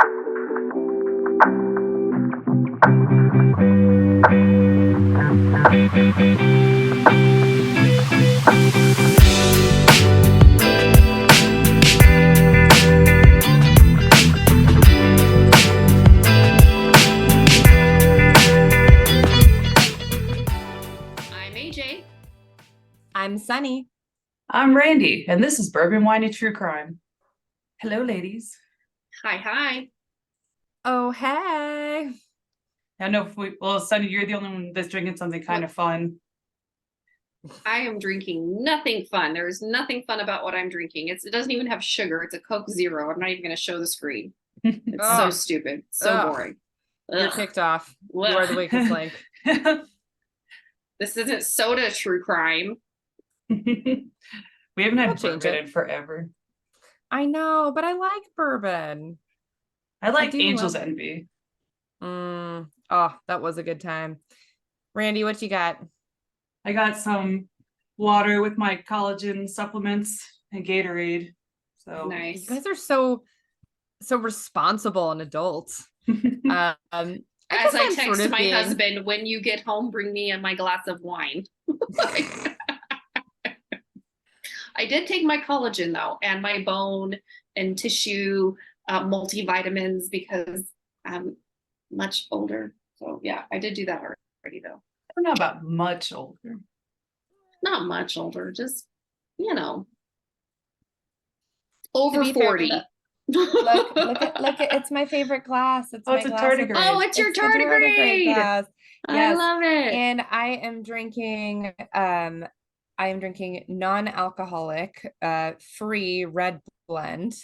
I'm AJ. I'm Sunny. I'm Randy, and this is Bourbon Whiny True Crime. Hello, ladies. Hi. Oh, hey. I know Sunny, you're the only one that's drinking something kind of fun. I am drinking nothing fun. There is nothing fun about what I'm drinking. It doesn't even have sugar. It's a Coke Zero. I'm not even going to show the screen. It's so stupid. So boring. You're kicked off. You are the weakest link. This isn't soda true crime. We haven't had We'll bourbon in forever. I know, but I like bourbon. I like Angel's Envy. Oh, that was a good time. Randy, what you got? I got some water with my collagen supplements and Gatorade. So nice. You guys are so responsible and adults. As I text my husband, when you get home, bring me my glass of wine. I did take my collagen though, and my bone and tissue multivitamins because I'm much older. So yeah, I did do that already though. I don't know about much older. Not much older, just over 40. Look at it's my favorite glass. It's my glass tardigrade. Oh, it's your tardigrade glass. Yes. I love it. And I am drinking non-alcoholic free red blend.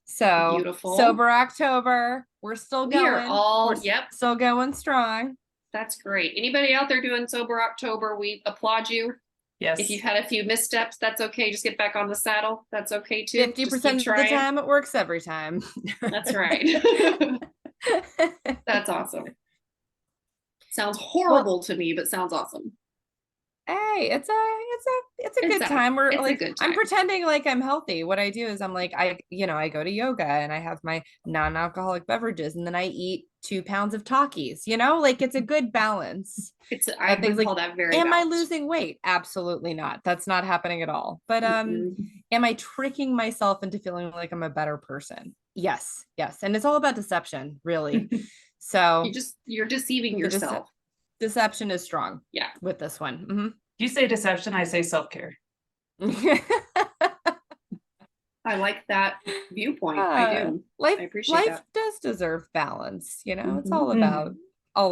So beautiful. Sober October. We're still going. Still going strong. That's great. Anybody out there doing Sober October, we applaud you. Yes. If you've had a few missteps, that's okay. Just get back on the saddle. That's okay too. 50% of the time, it works every time. That's right. That's awesome. Sounds horrible to me, but sounds awesome. Hey, it's a good time. We're like, I'm pretending like I'm healthy. What I do is I'm like, I go to yoga and I have my non-alcoholic beverages and then I eat 2 pounds of Takis, like it's a good balance. I would call that very Am balanced. I losing weight? Absolutely not. That's not happening at all. But am I tricking myself into feeling like I'm a better person? Yes. And it's all about deception, really. So you're deceiving yourself. Deception is strong. Yeah. With this one. Mm-hmm. You say deception, I say self-care. I like that viewpoint. I do. I appreciate life that. does deserve balance. It's all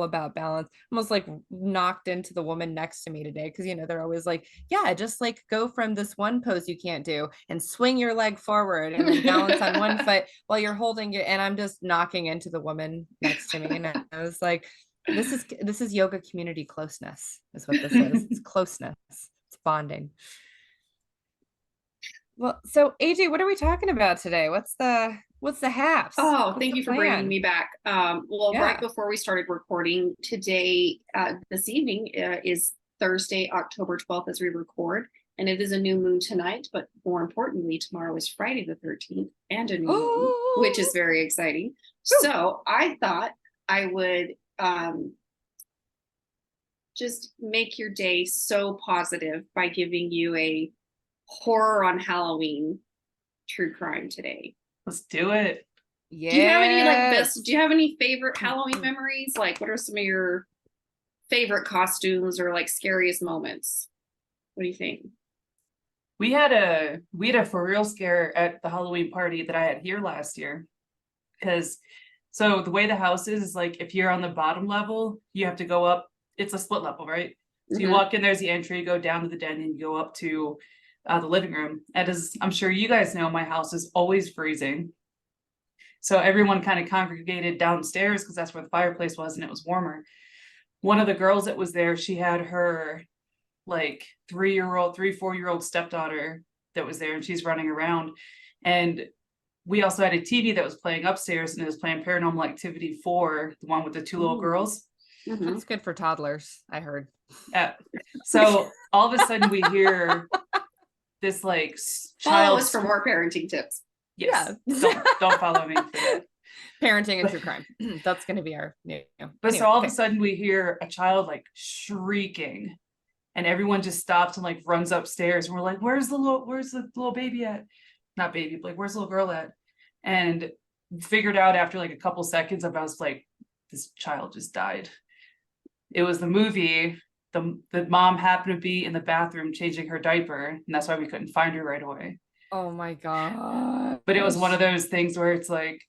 about balance. Almost like knocked into the woman next to me today because they're always like, yeah, just like go from this one pose you can't do and swing your leg forward and then balance on one foot while you're holding it. And I'm just knocking into the woman next to me, and I was like, this is yoga community closeness is what this is. It's closeness. It's bonding. Well, so AJ, what are we talking about today? What's the haps? Thank you for bringing me back. Right before we started recording today, this evening is Thursday, October 12th as we record, and it is a new moon tonight, but more importantly, tomorrow is Friday the 13th and a new moon, which is very exciting. So I thought I would just make your day so positive by giving you a horror on Halloween true crime today. Let's do it. Yeah. Do you have any favorite Halloween memories? Like, what are some of your favorite costumes or like scariest moments? What do you think? We had a for real scare at the Halloween party that I had here last year. So the way the house is like, if you're on the bottom level, you have to go up. It's a split level, right? So you walk in, there's the entry, you go down to the den, and you go up to the living room. And as I'm sure you guys know, my house is always freezing. So everyone kind of congregated downstairs because that's where the fireplace was and it was warmer. One of the girls that was there, she had her like 4-year-old stepdaughter that was there, and she's running around. And we also had a TV that was playing upstairs, and it was playing Paranormal Activity 4, the one with the 2 little girls. That's good for toddlers, I heard. Yeah. So all of a sudden we hear this like follow us for more parenting tips. Yes. Yeah. Don't follow me for that. Parenting and true crime. That's going to be our new. But Anyway, so all okay. of a sudden we hear a child like shrieking, and everyone just stops and like runs upstairs, and we're like, where's the little baby at? Not baby, like where's the little girl at? And figured out after like a couple seconds of us like, this child just died. It was the movie. The mom happened to be in the bathroom changing her diaper, and that's why we couldn't find her right away. Oh my God. But it was one of those things where it's like,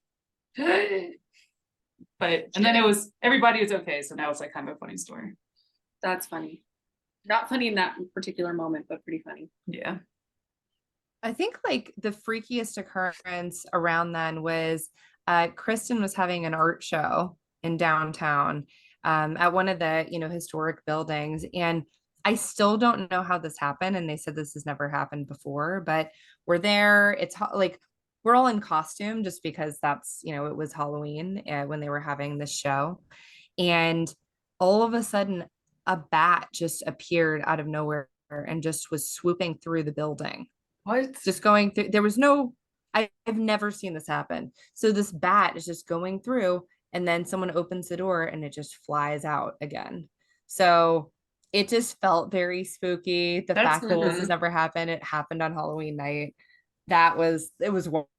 but and then it was everybody was okay. So now it's like kind of a funny story. That's funny. Not funny in that particular moment, but pretty funny. Yeah. I think like the freakiest occurrence around then was Kristen was having an art show in downtown at one of the, historic buildings. And I still don't know how this happened. And they said this has never happened before, but we're there. It's like we're all in costume just because that's, it was Halloween when they were having this show. And all of a sudden, a bat just appeared out of nowhere and just was swooping through the building. What? Just going through. There was no, I've never seen this happen. So this bat is just going through, and then someone opens the door and it just flies out again. So it just felt very spooky. The fact that this has never happened, it happened on Halloween night. It was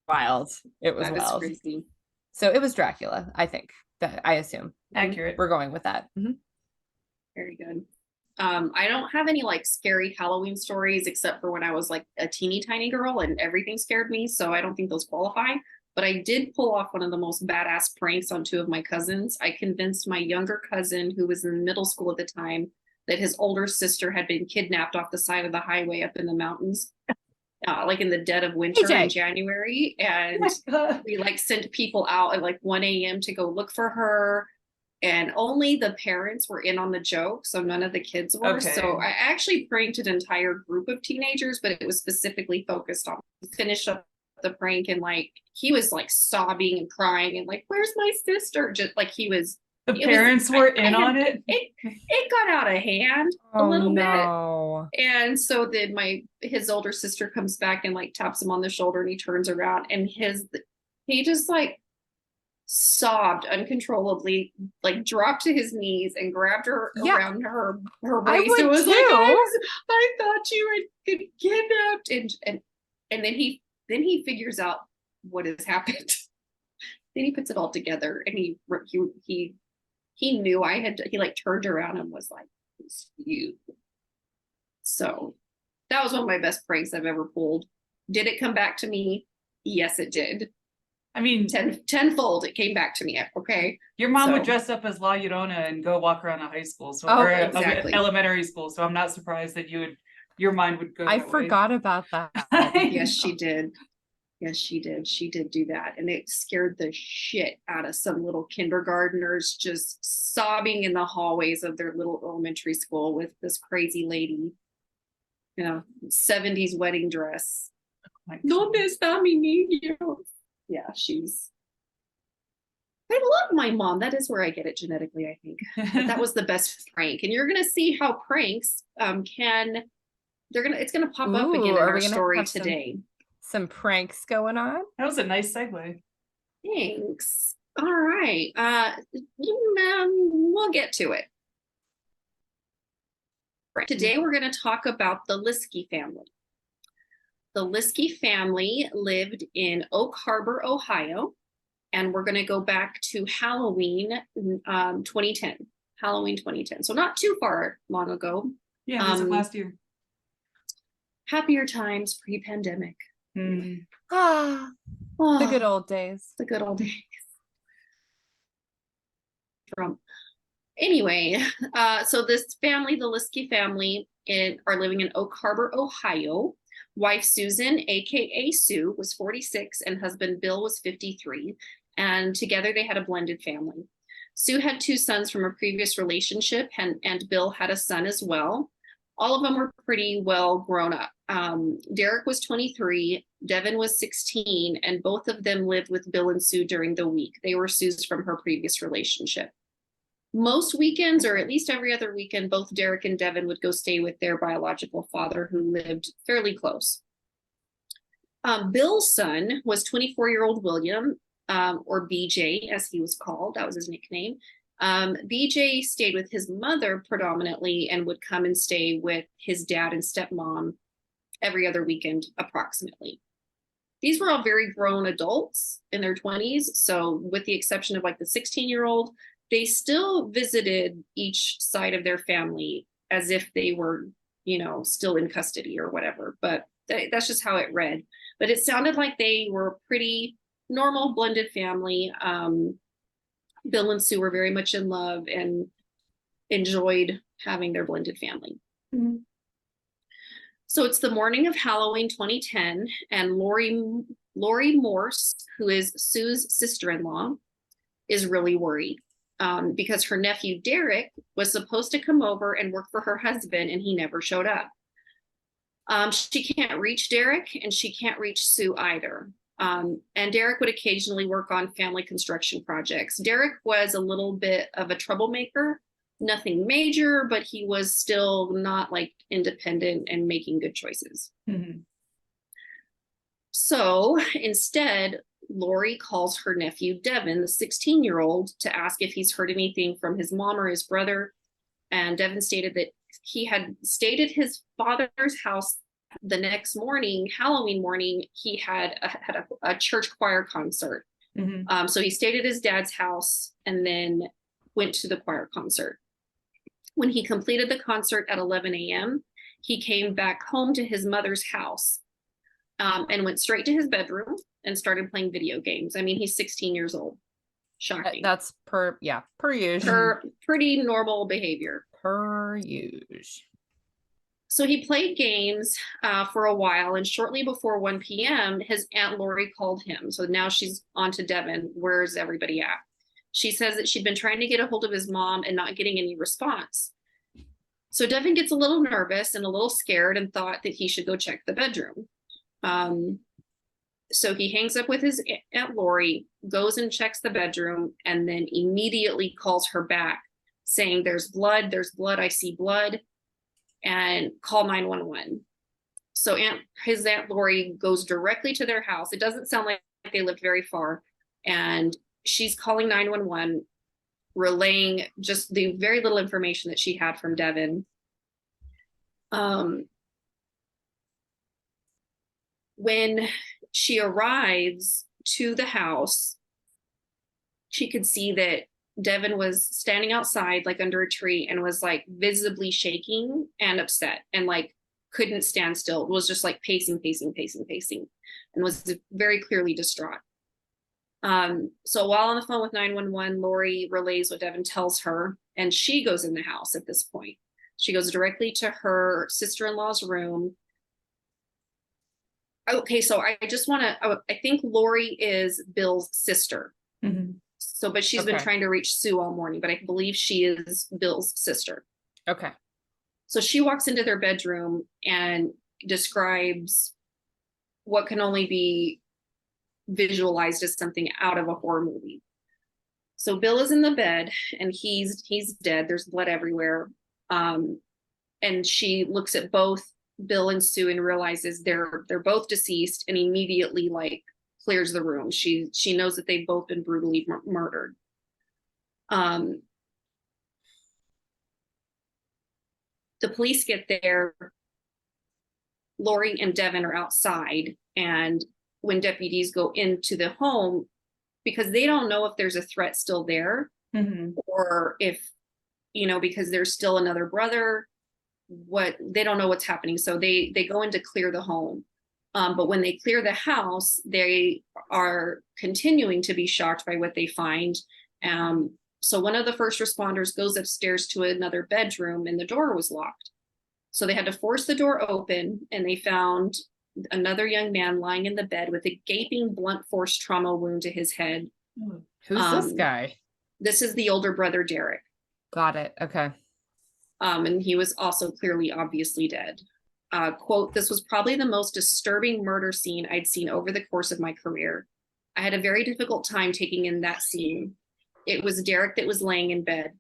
wild. It was wild. Crazy. So it was Dracula, I think. That I assume. Accurate. We're going with that. Mm-hmm. Very good. I don't have any like scary Halloween stories except for when I was like a teeny tiny girl and everything scared me. So I don't think those qualify. But I did pull off one of the most badass pranks on two of my cousins. I convinced my younger cousin, who was in middle school at the time, that his older sister had been kidnapped off the side of the highway up in the mountains, like in the dead of winter in January. And we like sent people out at like 1 a.m. to go look for her. And only the parents were in on the joke, so none of the kids were. Okay. So I actually pranked an entire group of teenagers, but it was specifically focused on. Finished up the prank, and like he was like sobbing and crying and like, "Where's my sister?" Just like he was. The parents were in on it. It got out of hand a little bit, and so then his older sister comes back and like taps him on the shoulder, and he turns around, and he just like sobbed uncontrollably, like dropped to his knees and grabbed her around her waist. It was like, I thought you had been kidnapped, and then he figures out what has happened. Then he puts it all together, and he knew he like turned around and was like, "It's you." So that was one of my best pranks I've ever pulled. Did it come back to me? Yes, it did. I mean, tenfold it came back to me. Okay. Your mom would dress up as La Llorona and go walk around a high school, elementary school. So I'm not surprised that your mind would go. I forgot about that. Yes, she did. Yes, she did. She did do that. And it scared the shit out of some little kindergartners just sobbing in the hallways of their little elementary school with this crazy lady, 70s wedding dress. ¿Dónde está mi niño? Yeah, I love my mom. That is where I get it genetically, I think. But that was the best prank. And you're going to see how pranks it's going to pop up again in our story today. Some pranks going on. That was a nice segue. Thanks. All right. We'll get to it. Right. Today we're going to talk about the Liskey family. The Liskey family lived in Oak Harbor, Ohio, and we're going to go back to Halloween 2010. Halloween 2010. So not too far long ago. Yeah, it was last year. Happier times pre-pandemic. The good old days. The good old days. Trump. Anyway, so this family, the Liskey family, are living in Oak Harbor, Ohio. Wife Susan, aka Sue, was 46 and husband Bill was 53. And together they had a blended family. Sue had 2 sons from a previous relationship, and Bill had a son as well. All of them were pretty well grown up. Derek was 23, Devon was 16, and both of them lived with Bill and Sue during the week. They were Sue's from her previous relationship. Most weekends, or at least every other weekend, both Derek and Devon would go stay with their biological father, who lived fairly close. Bill's son was 24-year-old William. or BJ, as he was called. That was his nickname. BJ stayed with his mother predominantly and would come and stay with his dad and stepmom every other weekend, approximately. These were all very grown adults in their 20s. So with the exception of like the 16-year-old, they still visited each side of their family as if they were, still in custody or whatever. But that's just how it read. But it sounded like they were a pretty normal blended family. Bill and Sue were very much in love and enjoyed having their blended family. Mm-hmm. So it's the morning of Halloween 2010, and Lori Morse, who is Sue's sister-in-law, is really worried because her nephew Derek was supposed to come over and work for her husband, and he never showed up. She can't reach Derek, and she can't reach Sue either. And Derek would occasionally work on family construction projects. Derek was a little bit of a troublemaker. Nothing major, but he was still not like independent and making good choices. Mm-hmm. So instead, Lori calls her nephew Devon, the 16-year-old, to ask if he's heard anything from his mom or his brother. And Devon stated that he had stayed at his father's house the next morning, Halloween morning. He had a church choir concert. Mm-hmm. So he stayed at his dad's house and then went to the choir concert. When he completed the concert at 11 a.m., he came back home to his mother's house and went straight to his bedroom and started playing video games. I mean, he's 16 years old. Shocking. That's per usual. Pretty normal behavior. Per usual. So he played games for a while, and shortly before 1 p.m., his Aunt Lori called him. So now she's on to Devon. Where's everybody at? She says that she'd been trying to get a hold of his mom and not getting any response. So Devon gets a little nervous and a little scared and thought that he should go check the bedroom. So he hangs up with his Aunt Lori, goes and checks the bedroom, and then immediately calls her back saying, there's blood, I see blood, and call 911. So his Aunt Lori goes directly to their house. It doesn't sound like they lived very far. And she's calling 911, relaying just the very little information that she had from Devon. When she arrives to the house, she could see that Devon was standing outside, like under a tree, and was like visibly shaking and upset and like couldn't stand still. It was just like pacing, and was very clearly distraught. So while on the phone with 911, Lori relays what Devon tells her, and she goes in the house at this point. She goes directly to her sister-in-law's room. Okay, so I think Lori is Bill's sister. Mm-hmm. So, but she's been trying to reach Sue all morning, but I believe she is Bill's sister. Okay. So she walks into their bedroom and describes what can only be visualized as something out of a horror movie. So Bill is in the bed and he's dead. There's blood everywhere. And she looks at both Bill and Sue and realizes they're both deceased, and immediately like clears the room. She knows that they've both been brutally murdered. The police get there. Lori and Devon are outside, and when deputies go into the home, because they don't know if there's a threat still there, mm-hmm. or if, because there's still another brother, they don't know what's happening. So they go in to clear the home. But when they clear the house, they are continuing to be shocked by what they find. So one of the first responders goes upstairs to another bedroom, and the door was locked. So they had to force the door open, and they found another young man lying in the bed with a gaping blunt force trauma wound to his head. Who's this guy? This is the older brother, Derek. Got it. Okay. And he was also clearly, obviously dead. Quote, "This was probably the most disturbing murder scene I'd seen over the course of my career. I had a very difficult time taking in that scene. It was Derek that was laying in bed."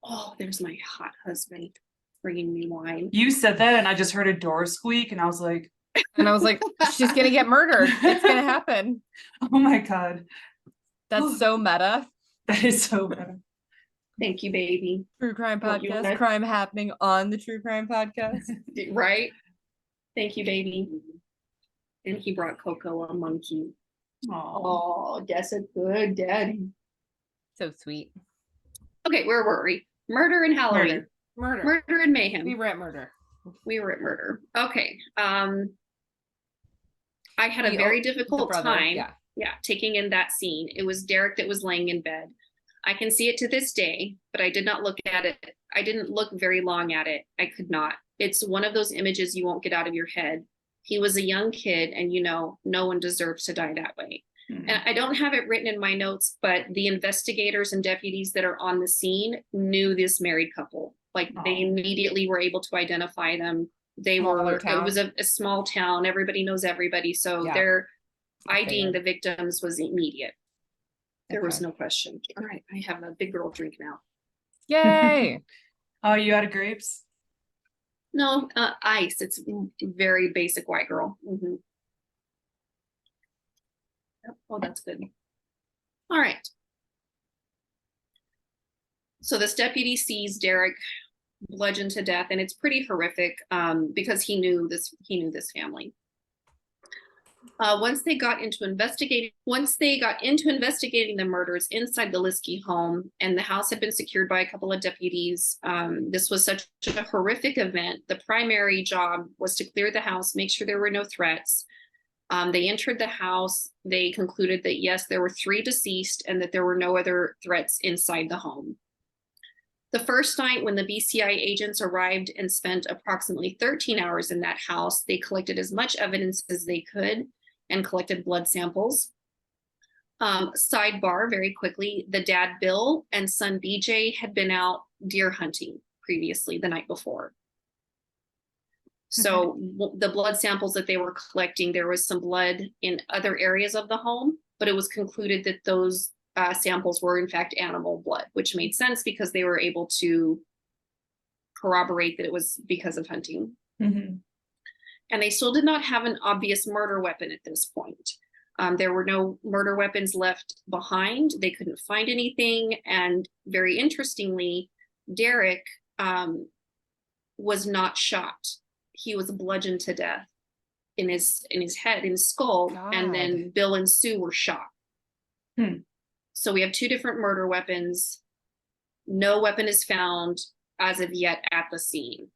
Oh, there's my hot husband bringing me wine. You said that and I just heard a door squeak and I was like, And I was like, she's gonna get murdered. It's gonna happen. Oh my God. That's so meta. That is so meta. Thank you, baby. True crime You podcast. wanna- Crime happening on the true crime podcast. Right? Thank you, baby. And he brought Coco a monkey. Oh, that's a good daddy. So sweet. Okay, where were we? Murder and Halloween. Murder. Murder and mayhem. We were at murder. We were at murder. Okay. I had a The very the difficult brother, time. yeah. Taking in that scene. It was Derek that was laying in bed. I can see it to this day, but I did not look at it. I didn't look very long at it. I could not. It's one of those images you won't get out of your head. He was a young kid, and no one deserves to die that way. Mhm. And I don't have it written in my notes, but the investigators and deputies that are on the scene knew this married couple. Like they immediately were able to identify them. It was a small town. Everybody knows everybody. So their IDing the victims was immediate. There was no question. All right, I have a big girl drink now. Yay. Oh, you out of grapes? No, ice. It's very basic white girl. Mm-hmm. Oh, that's good. All right. So this deputy sees Derek bludgeoned to death, and it's pretty horrific because he knew this family. Once they got into investigating the murders inside the Liskey home, and the house had been secured by a couple of deputies, this was such a horrific event. The primary job was to clear the house, make sure there were no threats. They entered the house. They concluded that yes, there were 3 deceased and that there were no other threats inside the home. The first night when the BCI agents arrived and spent approximately 13 hours in that house, they collected as much evidence as they could and collected blood samples. Sidebar, very quickly, the dad, Bill, and son, BJ, had been out deer hunting previously the night before. So the blood samples that they were collecting, there was some blood in other areas of the home, but it was concluded that those samples were in fact animal blood, which made sense because they were able to corroborate that it was because of hunting. Mm-hmm. And they still did not have an obvious murder weapon at this point. There were no murder weapons left behind. They couldn't find anything. And very interestingly, Derek was not shot. He was bludgeoned to death in his head, in his skull. God. And then Bill and Sue were shot. So we have 2 different murder weapons. No weapon is found as of yet at the scene.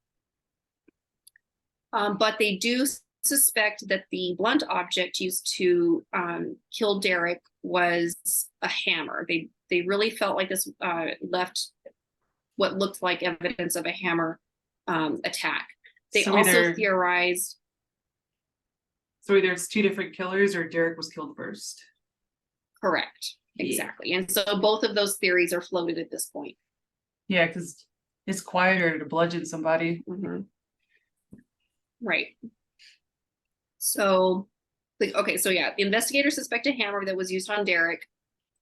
But they do suspect that the blunt object used to kill Derek was a hammer. They really felt like this left what looked like evidence of a hammer attack. They also theorized. So either it's 2 different killers or Derek was killed first. Correct. Exactly. And so both of those theories are floated at this point. Yeah, because it's quieter to bludgeon somebody. Mm-hmm. Right. So, the investigators suspect a hammer that was used on Derek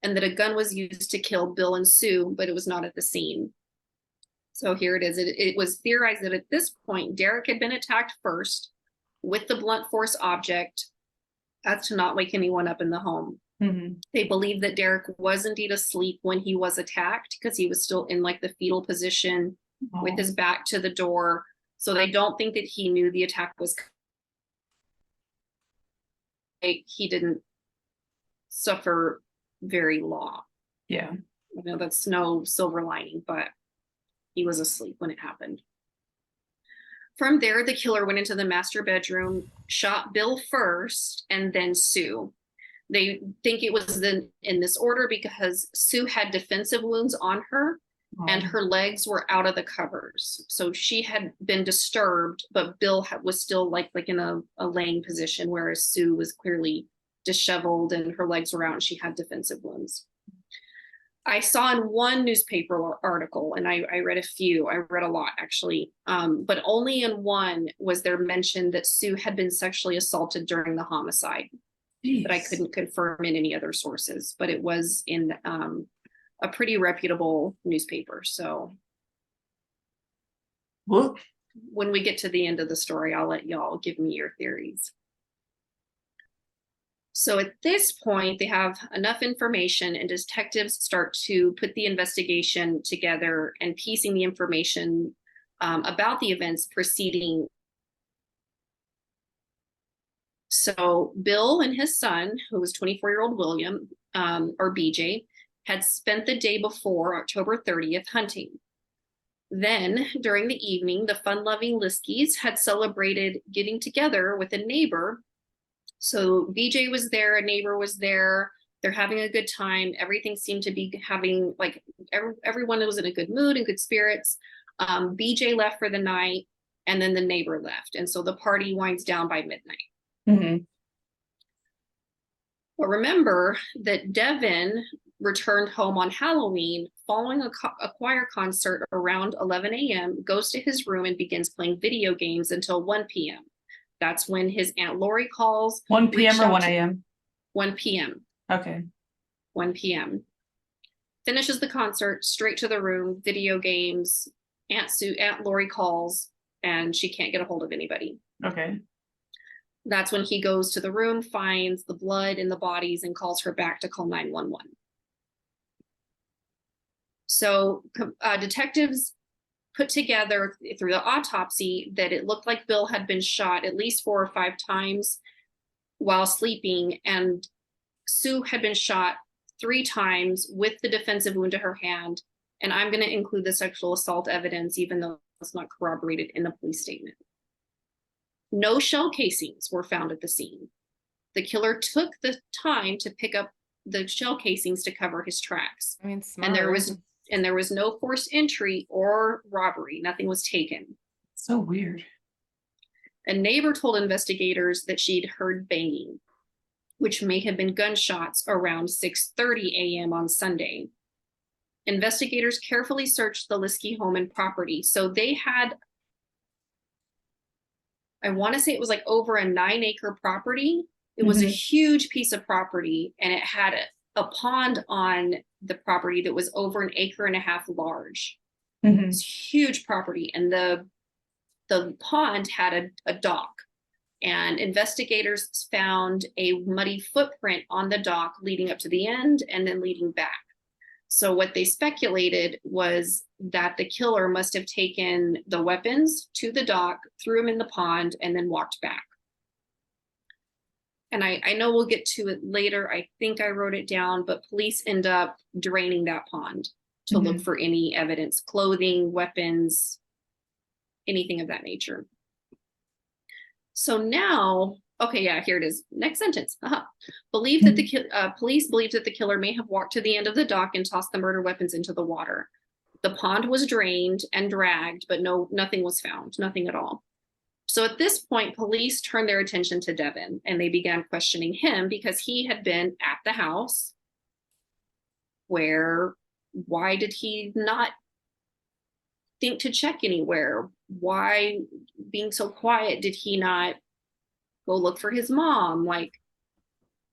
and that a gun was used to kill Bill and Sue, but it was not at the scene. So here it is. It was theorized that at this point, Derek had been attacked first with the blunt force object as to not wake anyone up in the home. Mm-hmm. They believe that Derek was indeed asleep when he was attacked because he was still in like the fetal position with his back to the door. So they don't think that he knew the attack was coming. He didn't suffer very long. Yeah. I know that's no silver lining, but he was asleep when it happened. From there, the killer went into the master bedroom, shot Bill first, and then Sue. They think it was in this order because Sue had defensive wounds on her and her legs were out of the covers. So she had been disturbed, but Bill was still like in a laying position, whereas Sue was clearly disheveled and her legs were out and she had defensive wounds. I saw in one newspaper article, and I read a few, I read a lot actually, but only in one was there mention that Sue had been sexually assaulted during the homicide. Jeez. But I couldn't confirm in any other sources, but it was in a pretty reputable newspaper. So well, when we get to the end of the story, I'll let y'all give me your theories. So at this point, they have enough information and detectives start to put the investigation together and piecing the information about the events preceding. So Bill and his son, who was 24-year-old William, or BJ, had spent the day before, October 30th, hunting. Then, during the evening, the fun-loving Liskies had celebrated getting together with a neighbor. So BJ was there, a neighbor was there. They're having a good time. Everything seemed to be having, like, everyone was in a good mood and good spirits. BJ left for the night, and then the neighbor left. And so the party winds down by midnight. Mm-hmm. But remember that Devon returned home on Halloween following a choir concert around 11 a.m., goes to his room and begins playing video games until 1 p.m. That's when his Aunt Lori calls. 1 p.m. or 1 a.m.? 1 p.m. Okay. 1 p.m. Finishes the concert, straight to the room, video games. Aunt Lori calls, and she can't get a hold of anybody. Okay. That's when he goes to the room, finds the blood in the bodies, and calls her back to call 911. So detectives put together through the autopsy that it looked like Bill had been shot at least 4 or 5 times while sleeping, and Sue had been shot 3 times with the defensive wound to her hand. And I'm going to include the sexual assault evidence, even though it's not corroborated in the police statement. No shell casings were found at the scene. The killer took the time to pick up the shell casings to cover his tracks. I mean, smart. And there was no forced entry or robbery. Nothing was taken. So weird. A neighbor told investigators that she'd heard banging, which may have been gunshots around 6:30 a.m. on Sunday. Investigators carefully searched the Liskey home and property. So they had, I want to say it was like over a 9-acre property. It was a huge piece of property, and it had a pond on the property that was over 1.5 acres large. It's huge property, and the pond had a dock, and investigators found a muddy footprint on the dock leading up to the end and then leading back. So what they speculated was that the killer must have taken the weapons to the dock, threw them in the pond, and then walked back. And I know we'll get to it later. I think I wrote it down, but police end up draining that pond to look for any evidence, clothing, weapons, anything of that nature. So now, okay, yeah, here it is. Next sentence. Police believe that the killer may have walked to the end of the dock and tossed the murder weapons into the water. The pond was drained and dragged, but nothing was found, nothing at all. So at this point, police turned their attention to Devon, and they began questioning him because he had been at the house. Why did he not think to check anywhere? Why, being so quiet, did he not go look for his mom? Like,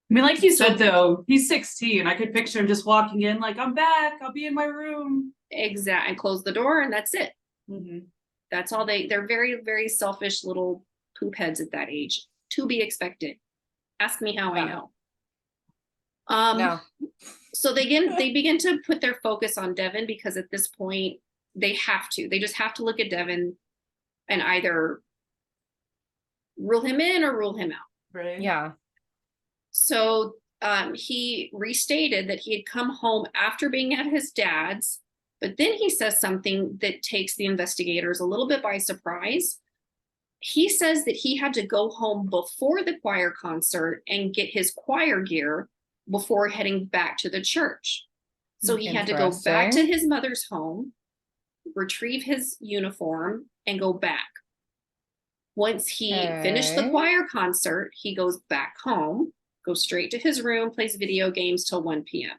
I mean, like you said, though, he's 16. I could picture him just walking in like, I'm back, I'll be in my room. Exactly, and close the door, and that's it. That's all they're very, very selfish little poop heads at that age, to be expected. Ask me how I know. No. So they begin to put their focus on Devon, because at this point they just have to look at Devon and either rule him in or rule him out. Right. Yeah. So he restated that he had come home after being at his dad's, but then he says something that takes the investigators a little bit by surprise. He says that he had to go home before the choir concert and get his choir gear before heading back to the church. So he had to go back to his mother's home, retrieve his uniform, and go back. Once he finished the choir concert, he goes back home, goes straight to his room, plays video games till 1 p.m.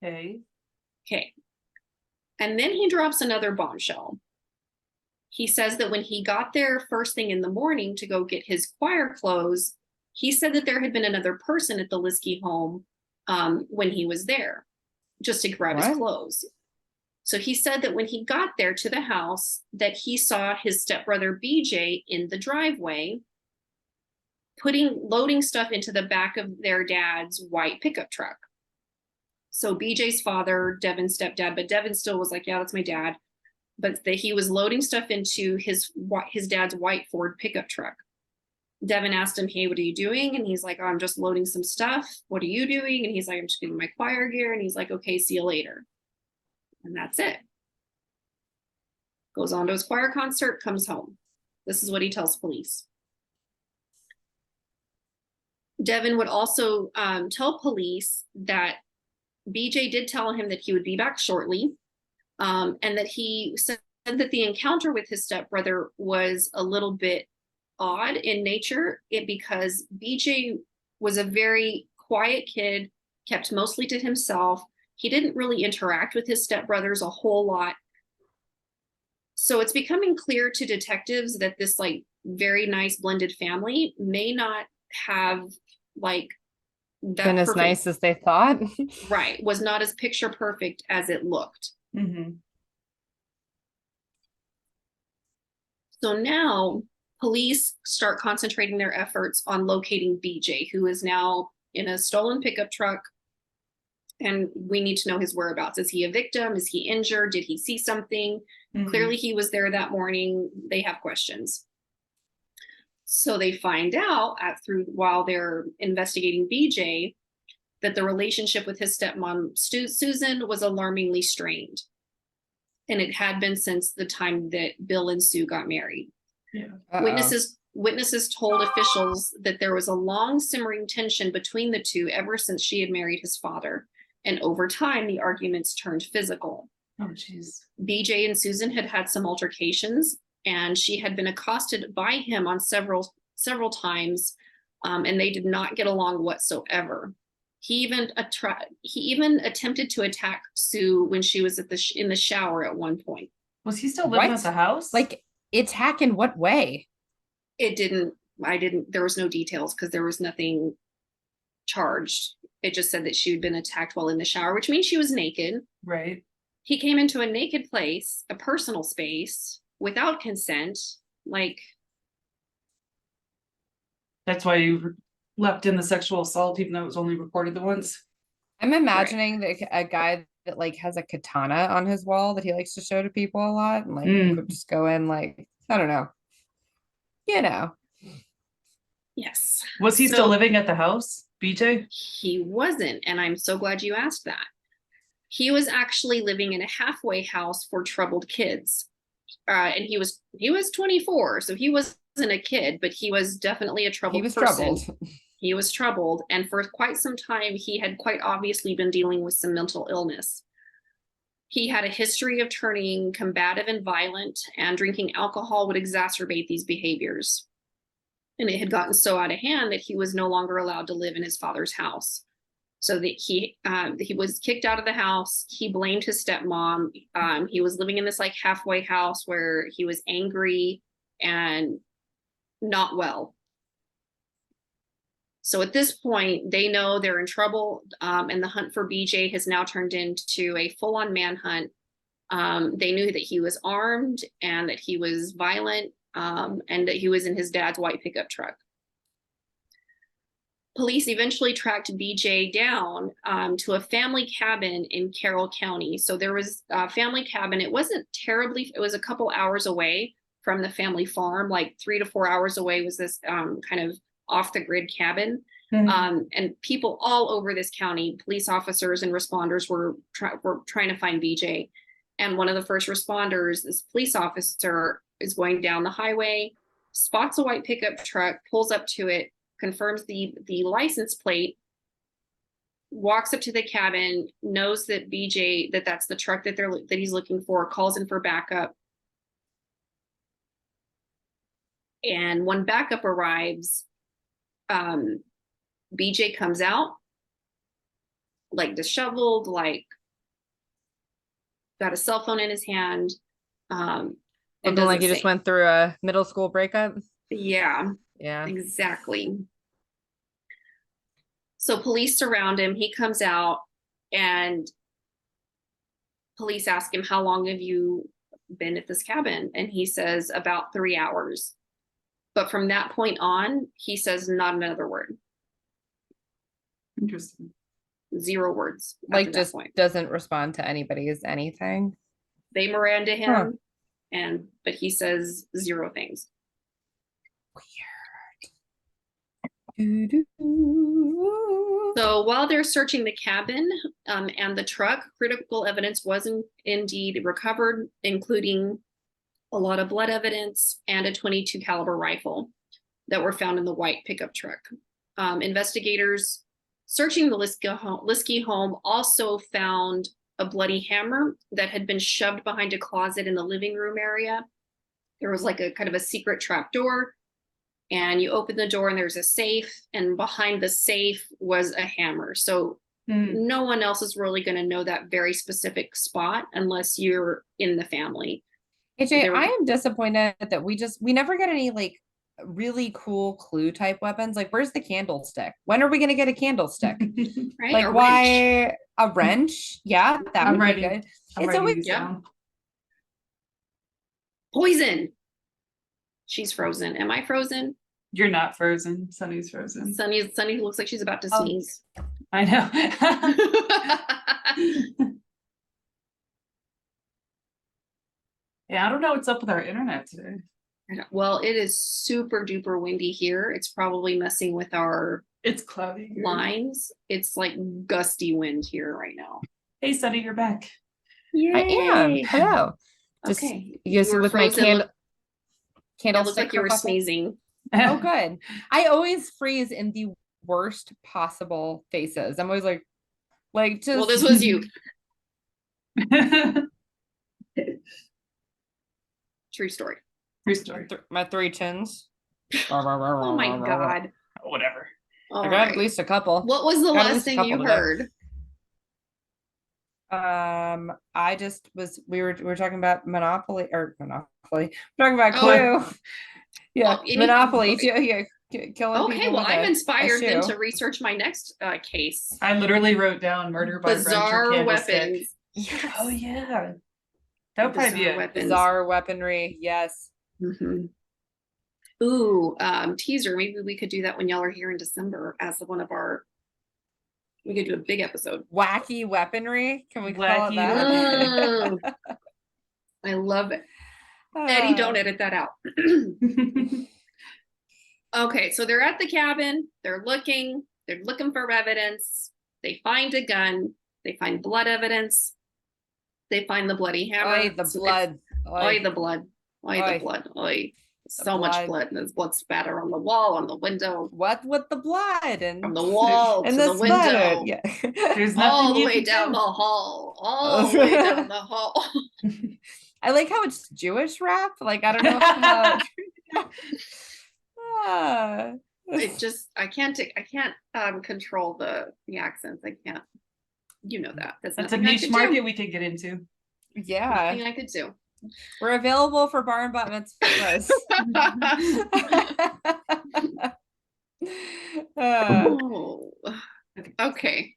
Okay. And then he drops another bombshell. He says that when he got there first thing in the morning to go get his choir clothes, he said that there had been another person at the Liskey home when he was there, just to grab his clothes. So he said that when he got there to the house, that he saw his stepbrother BJ in the driveway loading stuff into the back of their dad's white pickup truck. So BJ's father, Devon's stepdad, but Devon still was like, yeah, that's my dad. But he was loading stuff into his dad's white Ford pickup truck. Devon asked him, hey, what are you doing? And he's like, oh, I'm just loading some stuff. What are you doing? And he's like, I'm just getting my choir gear. And he's like, okay, see you later. And that's it. Goes on to his choir concert, comes home. This is what he tells police. Devon would also tell police that BJ did tell him that he would be back shortly, and that he said that the encounter with his stepbrother was a little bit odd in nature, because BJ was a very quiet kid, kept mostly to himself. He didn't really interact with his stepbrothers a whole lot. So it's becoming clear to detectives that this like very nice blended family may not have like that been as nice as they thought. Right, was not as picture perfect as it looked. Mm-hmm. So now police start concentrating their efforts on locating BJ, who is now in a stolen pickup truck, and we need to know his whereabouts. Is he a victim? Is he injured? Did he see something? Mm-hmm. Clearly he was there that morning. They have questions. So they find out while they're investigating BJ that the relationship with his stepmom, Susan, was alarmingly strained. And it had been since the time that Bill and Sue got married. Yeah. Witnesses told officials that there was a long simmering tension between the two ever since she had married his father. And over time, the arguments turned physical. Oh, jeez. BJ and Susan had some altercations, and she had been accosted by him on several times, and they did not get along whatsoever. He even attempted to attack Sue when she was in the shower at one point. Was he still living at the house? Like, attack in what way? There was no details because there was nothing charged. It just said that she had been attacked while in the shower, which means she was naked. Right. He came into a naked place, a personal space, without consent. Like, that's why you left in the sexual assault, even though it was only reported the once. I'm imagining that a guy that like has a katana on his wall that he likes to show to people a lot, and like could just go in, like, I don't know. Yes. Was he still living at the house, BJ? He wasn't, and I'm so glad you asked that. He was actually living in a halfway house for troubled kids. And he was 24, so he wasn't a kid, but he was definitely a troubled person. He was troubled, and for quite some time, he had quite obviously been dealing with some mental illness. He had a history of turning combative and violent, and drinking alcohol would exacerbate these behaviors. And it had gotten so out of hand that he was no longer allowed to live in his father's house. So that he was kicked out of the house. He blamed his stepmom. He was living in this like halfway house where he was angry and not well. So at this point, they know they're in trouble, and the hunt for BJ has now turned into a full-on manhunt. They knew that he was armed and that he was violent, and that he was in his dad's white pickup truck. Police eventually tracked BJ down to a family cabin in Carroll County. So there was a family cabin. It wasn't terribly, it was a couple hours away from the family farm, like 3 to 4 hours away was this kind of off the grid cabin. Mm-hmm. And people all over this county, police officers and responders were trying to find BJ. And one of the first responders, this police officer, is going down the highway, spots a white pickup truck, pulls up to it, confirms the license plate, walks up to the cabin, knows that BJ, that's the truck that he's looking for, calls in for backup. And when backup arrives, BJ comes out like disheveled, like got a cell phone in his hand. Looking like he just went through a middle school breakup. Yeah, exactly. So police surround him. He comes out, and police ask him, how long have you been at this cabin? And he says, about 3 hours. But from that point on, he says not another word. Interesting. 0 words. Like just doesn't respond to anybody's anything. They Miranda him, but he says 0 things. Weird. So while they're searching the cabin and the truck, critical evidence was indeed recovered, including a lot of blood evidence and a .22 caliber rifle that were found in the white pickup truck. Investigators searching the Liskey home also found a bloody hammer that had been shoved behind a closet in the living room area. There was like a kind of a secret trap door, and you open the door and there's a safe, and behind the safe was a hammer. So no one else is really going to know that very specific spot unless you're in the family. AJ, I am disappointed that we never get any like really cool clue type weapons. Like, where's the candlestick? When are we gonna get a candlestick? Right? Like, why a wrench? Yeah, that would be good. It's always poison. She's frozen. Am I frozen? You're not frozen. Sunny's frozen. Sunny looks like she's about to sneeze. I know. Yeah, I don't know what's up with our internet today. Well, it is super duper windy here. It's probably messing with our It's cloudy lines. It's like gusty wind here right now. Hey, Sunny, you're back. Yay. I am. Hello. Just, okay. You see with my candle. It looked like you were sneezing. Oh, good. I always freeze in the worst possible faces. I'm always like just. Well, this was you. True story. True story. My 3 chins. Oh my god. Whatever. I got at least a couple. What was the last thing you heard? I just was. We were talking about Monopoly. We're talking about Clue. Yeah, Monopoly. Yeah, killing okay, people. Well, I'm inspired then to research my next case. I literally wrote down murder by bizarre weapons. Yes. Oh yeah, that would probably be a bizarre weaponry. Yes. Mm-hmm. Ooh, teaser. Maybe we could do that when y'all are here in December as one of our. We could do a big episode. Wacky weaponry. Can we call it that? I love it. Eddie, don't edit that out. Okay, so they're at the cabin. They're looking for evidence. They find a gun. They find blood evidence. They find the bloody hammer. Oy, the blood. Oy, the blood. Oy, the blood. Oy. So much blood, and there's blood spatter on the wall, on the window. What with the blood and from the wall to the window? Yeah. There's all the way down the hall. All the way down the hall. I like how it's Jewish rap. Like, I don't know. I can't control the accents. I can't. You know that. That's a niche market we could get into. Yeah. Nothing I could do. We're available for bar and bat mitzvahs. Okay.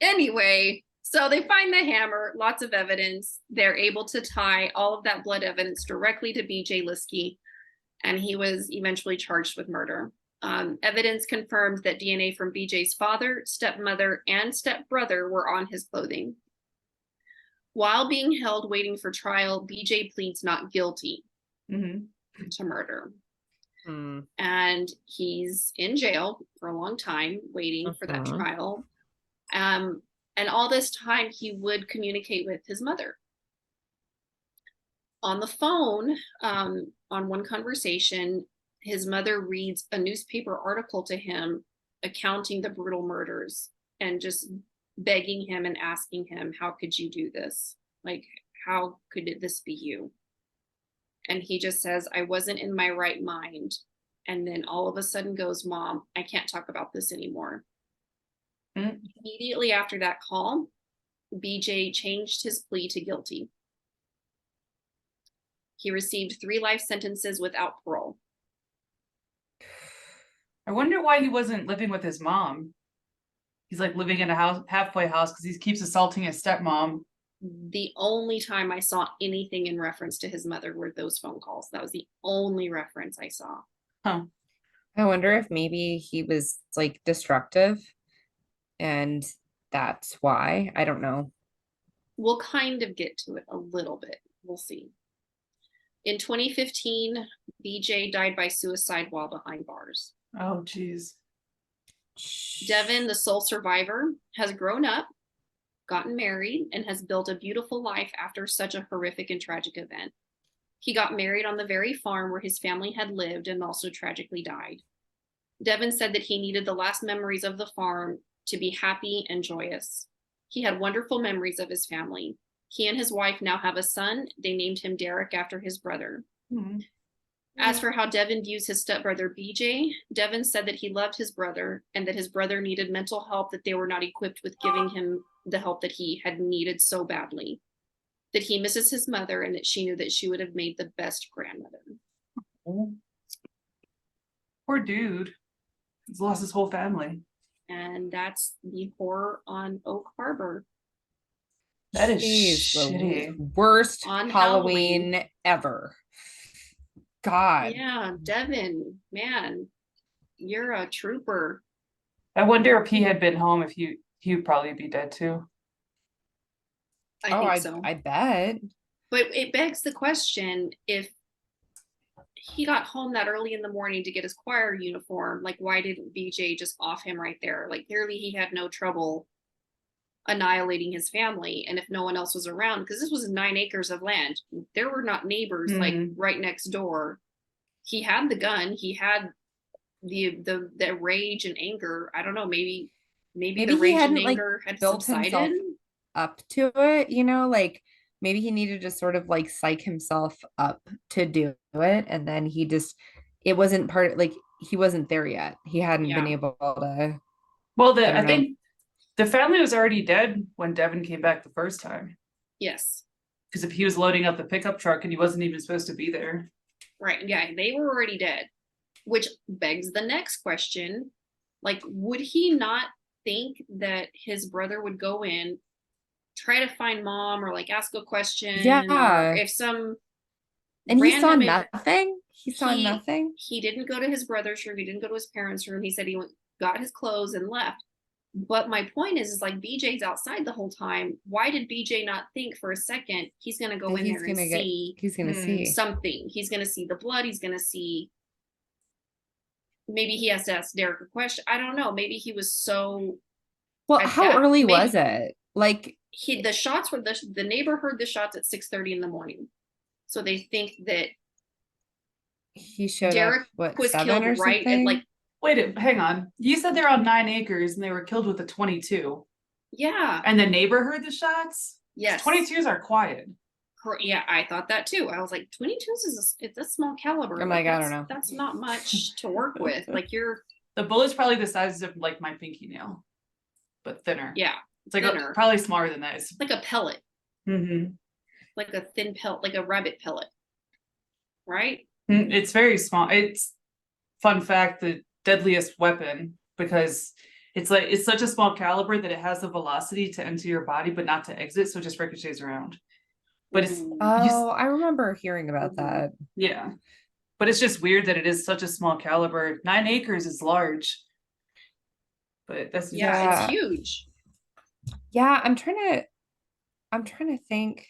Anyway, so they find the hammer, lots of evidence. They're able to tie all of that blood evidence directly to BJ Liskey, and he was eventually charged with murder. Evidence confirmed that DNA from BJ's father, stepmother, and stepbrother were on his clothing. While being held waiting for trial, BJ pleads not guilty to murder. And he's in jail for a long time waiting for that trial. And all this time he would communicate with his mother. On the phone, on one conversation, his mother reads a newspaper article to him accounting the brutal murders and just begging him and asking him, how could you do this? Like, how could this be you? And he just says, I wasn't in my right mind. And then all of a sudden goes, Mom, I can't talk about this anymore. Immediately after that call, BJ changed his plea to guilty. He received 3 life sentences without parole. I wonder why he wasn't living with his mom. He's like living in a halfway house because he keeps assaulting his stepmom. The only time I saw anything in reference to his mother were those phone calls. That was the only reference I saw. Huh. I wonder if maybe he was like destructive and that's why. I don't know. We'll kind of get to it a little bit. We'll see. In 2015, BJ died by suicide while behind bars. Oh, geez. Devon, the sole survivor, has grown up, gotten married, and has built a beautiful life after such a horrific and tragic event. He got married on the very farm where his family had lived and also tragically died. Devon said that he needed the last memories of the farm to be happy and joyous. He had wonderful memories of his family. He and his wife now have a son. They named him Derek after his brother. Mm-hmm. As for how Devon views his stepbrother BJ, Devon said that he loved his brother and that his brother needed mental help that they were not equipped with giving him the help that he had needed so badly. That he misses his mother and that she knew that she would have made the best grandmother. Oh. Poor dude. He's lost his whole family. And that's the horror on Oak Harbor. That is Jeez, the shitty. worst On Halloween ever. God. Yeah, Devon, man, you're a trooper. I wonder if he had been home, if he'd probably be dead too. I think so. I bet. But it begs the question, if he got home that early in the morning to get his choir uniform, like why didn't BJ just off him right there? Like clearly he had no trouble annihilating his family, and if no one else was around, because this was 9 acres of land, there were not neighbors like right next door. He had the gun, he had the rage and anger. I don't know, maybe the rage and anger had built subsided up to it, you know, like maybe he needed to sort of like psych himself up to do it, and then it wasn't like he wasn't there yet. He hadn't been able to. Well, I think the family was already dead when Devon came back the first time. Yes. Because if he was loading up the pickup truck and he wasn't even supposed to be there. Right. Yeah, they were already dead. Which begs the next question. Like, would he not think that his brother would go in, try to find mom, or like ask a question? Yeah. Or if some and he saw nothing. He saw nothing. He didn't go to his brother's room. He didn't go to his parents' room. He said he got his clothes and left. But my point is like BJ's outside the whole time. Why did BJ not think for a second he's going to go in there and see? He's going to see something. He's going to see the blood. He's going to see. Maybe he has to ask Derek a question. I don't know. Maybe he was so. Well, how early was it? Like the shots were the neighbor heard the shots at 6:30 in the morning, so they think that he showed Derek up. What, was 7 killed or right something? at like. Wait, hang on. You said they're on 9 acres and they were killed with a 22. Yeah. And the neighbor heard the shots? Yes. 22s are quiet. Yeah, I thought that too. I was like, 22s it's a small caliber. I'm like I don't know. That's not much to work with. Like the bullet's probably the size of like my pinky nail, but thinner. Yeah. It's like probably smaller than that. It's like a pellet. Mm-hmm. Like a thin pellet, like a rabbit pellet. Right? It's very small. It's fun fact, the deadliest weapon, because it's such a small caliber that it has the velocity to enter your body but not to exit, so it just ricochets around. But it's I remember hearing about that. Yeah, but it's just weird that it is such a small caliber. 9 acres is large, but that's it's huge. Yeah, I'm trying to think,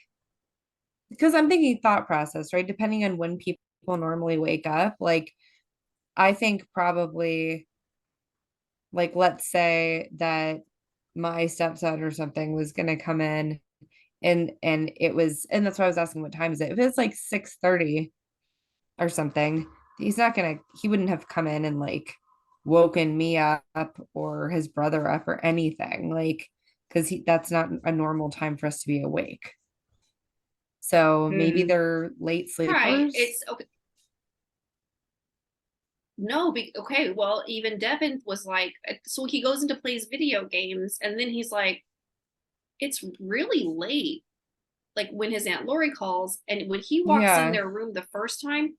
because I'm thinking thought process, right? Depending on when people normally wake up, like I think probably, like, let's say that my stepson or something was going to come in and that's why I was asking what time is it. If it's like 6:30 or something, he wouldn't have come in and like woken me up or his brother up or anything, like, because that's not a normal time for us to be awake. So maybe they're late sleepers. Right. It's okay. No, okay, well, even Devon was like, so he goes into plays video games, and then he's like, it's really late. Like when his Aunt Lori calls, and when he walks in their room the first time,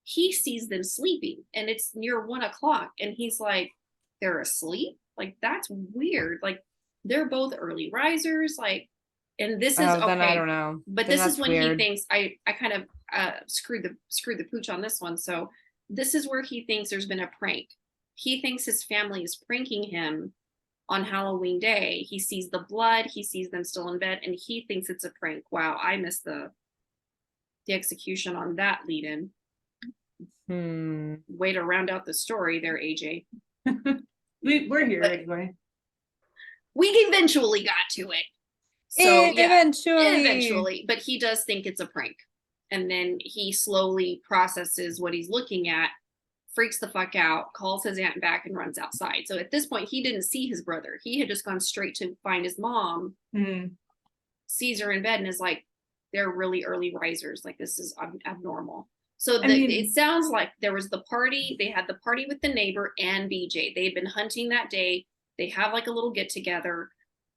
he sees them sleeping, and it's near 1 o'clock, and he's like, they're asleep? Like, that's weird. Like, they're both early risers. Like, And this is then I okay, don't know. but Then this is that's when weird. he thinks I kind of screwed the pooch on this one. So this is where he thinks there's been a prank. He thinks his family is pranking him on Halloween day. He sees the blood, he sees them still in bed, and he thinks it's a prank. Wow, I missed the execution on that lead in. Way to round out the story there, AJ. We're here anyway. We eventually got to it. So eventually, but he does think it's a prank. And then he slowly processes what he's looking at, freaks the fuck out, calls his aunt back, and runs outside. So at this point, he didn't see his brother. He had just gone straight to find his mom, sees her in bed, and is like, they're really early risers. Like, this is abnormal. So it sounds like there was the party. They had the party with the neighbor and BJ. They had been hunting that day. They have like a little get together.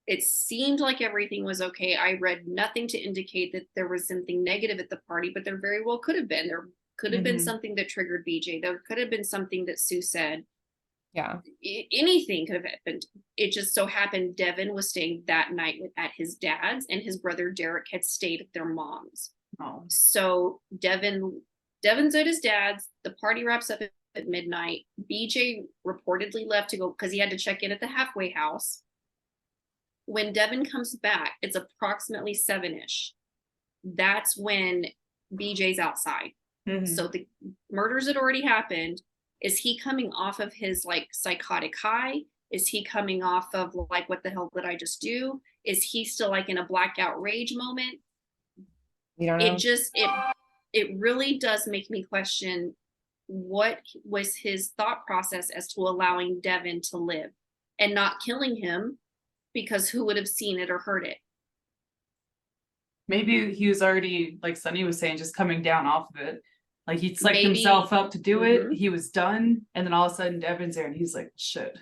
It seemed like everything was okay. I read nothing to indicate that there was something negative at the party, but there very well could have been. There could have been something that triggered BJ. There could have been something that Sue said. Yeah. Anything could have happened. It just so happened Devon was staying that night at his dad's, and his brother Derek had stayed at their mom's. Oh. So Devon's at his dad's. The party wraps up at midnight. BJ reportedly left to go because he had to check in at the halfway house. When Devon comes back, it's approximately 7-ish. That's when BJ's outside. So the murders had already happened. Is he coming off of his like psychotic high? Is he coming off of like, what the hell did I just do? Is he still like in a blackout rage moment? You don't know. It really does make me question what was his thought process as to allowing Devon to live and not killing him, because who would have seen it or heard it? Maybe he was already, like Sunny was saying, just coming down off of it. Like he psyched himself up to do it. He was done. And then all of a sudden Devon's there and he's like, shit.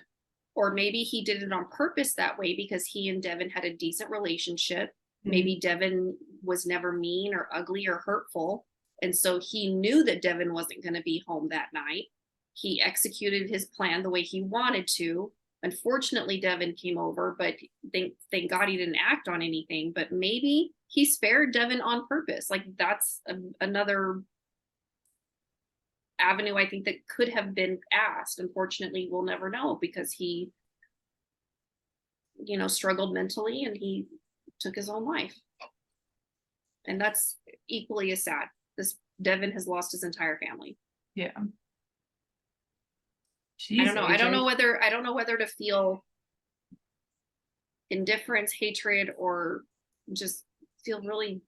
Or maybe he did it on purpose that way because he and Devon had a decent relationship. Maybe Devon was never mean or ugly or hurtful. And so he knew that Devon wasn't going to be home that night. He executed his plan the way he wanted to. Unfortunately, Devon came over, but thank God he didn't act on anything. But maybe he spared Devon on purpose. Like, that's another avenue I think that could have been asked. Unfortunately, we'll never know because he, struggled mentally and he took his own life. And that's equally as sad. This Devon has lost his entire family. Yeah. Jeez, I don't know whether to feel indifference, hatred, or just feel really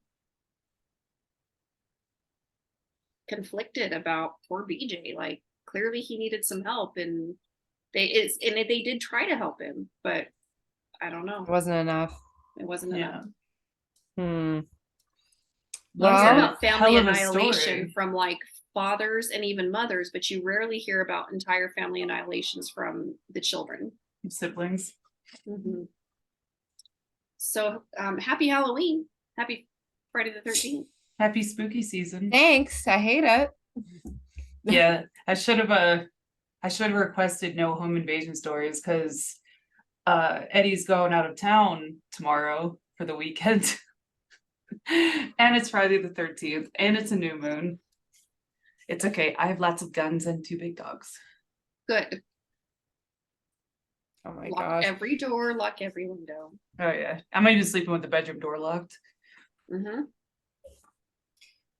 conflicted about poor BJ. Like, clearly he needed some help, and they did try to help him, but I don't know. It wasn't enough. It wasn't enough. Well, about family annihilation from like fathers and even mothers, but you rarely hear about entire family annihilations from the children, siblings. So happy Halloween, happy Friday the 13th, happy spooky season. Thanks. I hate it. Yeah, I should have requested no home invasion stories because Eddie's going out of town tomorrow for the weekend. And it's Friday the 13th, and it's a new moon. It's okay. I have lots of guns and 2 big dogs. Good. Oh my gosh. Lock every door, lock every window. Oh yeah. I might be sleeping with the bedroom door locked.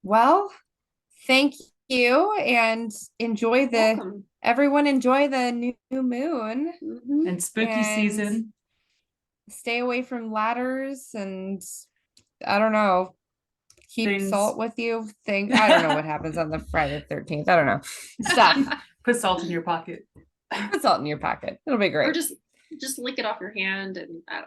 Well, thank you, and enjoy everyone enjoy the new moon and spooky season. Stay away from ladders, and I don't know. Keep salt with you. I don't know what happens on the Friday the 13th. I don't know. Stuff. Put salt in your pocket. Put salt in your pocket. It'll be great. Or just lick it off your hand, and I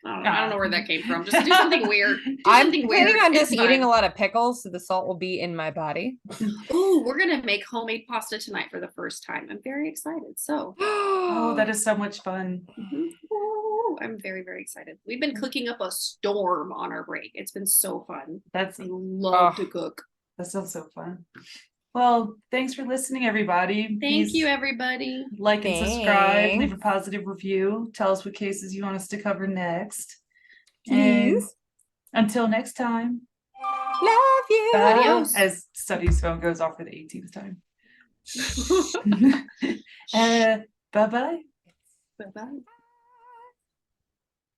don't know where that came from. Just do something weird. I'm planning on just eating a lot of pickles, so the salt will be in my body. Ooh, we're gonna make homemade pasta tonight for the first time. I'm very excited. So, oh, that is so much fun. Ooh, I'm very, very excited. We've been cooking up a storm on our break. It's been so fun. I love to cook. That sounds so fun. Well, thanks for listening, everybody. Thank you, everybody. Like and subscribe, leave a positive review. Tell us what cases you want us to cover next. And Until next time. Love you. Adios. As Study's phone goes off for the 18th time. Bye-bye. Bye-bye.